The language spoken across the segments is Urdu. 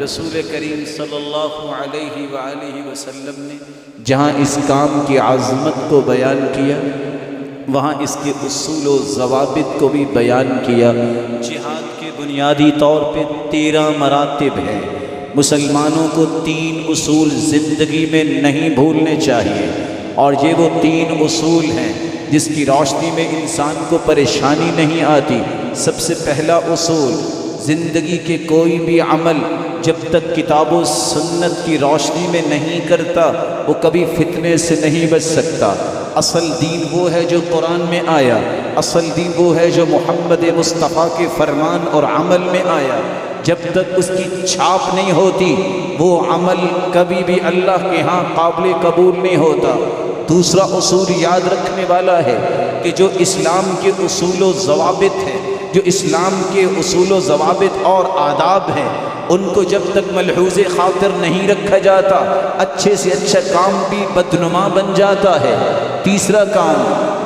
رسول کریم صلی اللہ علیہ وآلہ وسلم نے جہاں اس کام کی عظمت کو بیان کیا وہاں اس کے اصول و ضوابط کو بھی بیان کیا۔ جہاد کے بنیادی طور پہ 13 مراتب ہیں۔ مسلمانوں کو 3 اصول زندگی میں نہیں بھولنے چاہیے، اور یہ وہ 3 اصول ہیں جس کی روشنی میں انسان کو پریشانی نہیں آتی۔ سب سے پہلا اصول، زندگی کے کوئی بھی عمل جب تک کتاب و سنت کی روشنی میں نہیں کرتا وہ کبھی فتنے سے نہیں بچ سکتا۔ اصل دین وہ ہے جو قرآن میں آیا، اصل دین وہ ہے جو محمد مصطفیٰ کے فرمان اور عمل میں آیا۔ جب تک اس کی چھاپ نہیں ہوتی وہ عمل کبھی بھی اللہ کے ہاں قابل قبول نہیں ہوتا۔ دوسرا اصول یاد رکھنے والا ہے کہ جو اسلام کے اصول و ضوابط ہیں، جو اسلام کے اصول و ضوابط اور آداب ہیں، ان کو جب تک ملحوظ خاطر نہیں رکھا جاتا اچھے سے اچھا کام بھی بدنما بن جاتا ہے۔ تیسرا کام،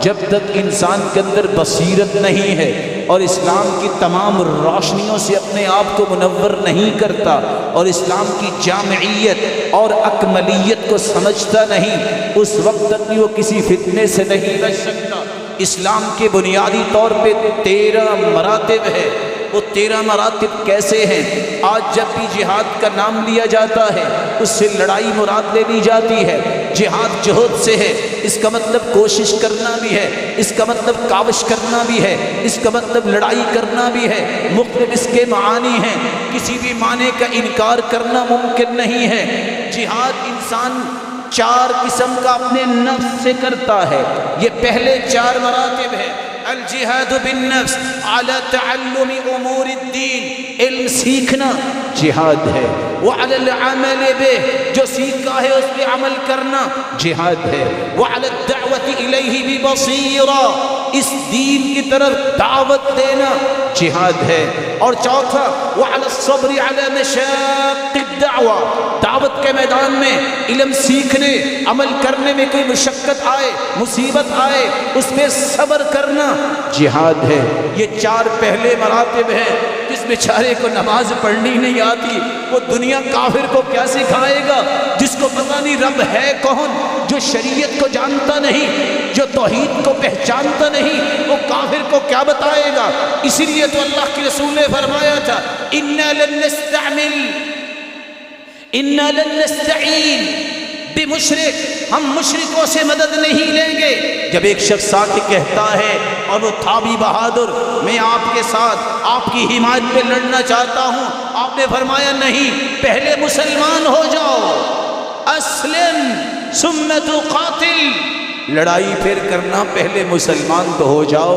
جب تک انسان کے اندر بصیرت نہیں ہے اور اسلام کی تمام روشنیوں سے اپنے آپ کو منور نہیں کرتا اور اسلام کی جامعیت اور اکملیت کو سمجھتا نہیں، اس وقت تک بھی وہ کسی فتنے سے نہیں بچ سکتا۔ اسلام کے بنیادی طور پہ 13 مراتب ہے۔ وہ 13 مراتب کیسے ہیں؟ آج جب بھی جہاد کا نام لیا جاتا ہے اس سے لڑائی مراد لے لی جاتی ہے۔ جہاد جہد سے ہے، اس کا مطلب کوشش کرنا بھی ہے، اس کا مطلب کاوش کرنا بھی ہے، اس کا مطلب لڑائی کرنا بھی ہے۔ مختلف اس کے معانی ہیں، کسی بھی معنی کا انکار کرنا ممکن نہیں ہے۔ جہاد انسان 4 قسم کا اپنے نفس سے کرتا ہے۔ یہ پہلے 4 مراتب ہیں۔ الجہاد بالنفس علی تعلم امور الدین، علم سیکھنا جہاد ہے۔ وعلی العمل بہ، جو سیکھا ہے اس پہ عمل کرنا جہاد ہے۔ وعلی الدعوت الیہ ببصیرہ، اس دین کی طرف دعوت دینا جہاد ہے۔ اور چوتھا، وعلی الصبر علی مشاق الدعوہ، دعوت کے میدان میں علم سیکھنے عمل کرنے میں کوئی مشقت آئے، مصیبت آئے، اس پہ صبر کرنا جہاد ہے۔ یہ 4 پہلے مراتب ہیں۔ جس بیچارے کو نماز پڑھنی نہیں آتی وہ دنیا کافر کو کیا سکھائے گا؟ جس کو پتہ نہیں رب ہے کون، جو شریعت کو جانتا نہیں، جو توحید کو پہچانتا نہیں، وہ کافر کو کیا بتائے گا؟ اسی لیے تو اللہ کے رسول نے فرمایا تھا اِنَّا لَن نَسْتَعِينَ بِمُشْرِک، ہم مشرکوں سے مدد نہیں لیں گے۔ جب ایک شخص آ کے کہتا ہے اور وہ تھا بھی بہادر، میں آپ کے ساتھ آپ کی حمایت پہ لڑنا چاہتا ہوں، آپ نے فرمایا نہیں، پہلے مسلمان ہو جاؤ، اسلم ثم تقاتل، لڑائی پھر کرنا، پہلے مسلمان تو ہو جاؤ۔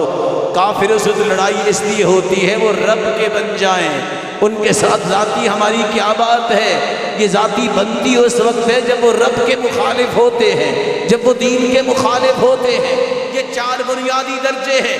کافروں سے تو لڑائی اس لیے ہوتی ہے وہ رب کے بن جائیں، ان کے ساتھ ذاتی ہماری کیا بات ہے؟ یہ ذاتی بنتی اس وقت ہے جب وہ رب کے مخالف ہوتے ہیں، جب وہ دین کے مخالف ہوتے ہیں۔ یہ 4 بنیادی درجے ہیں۔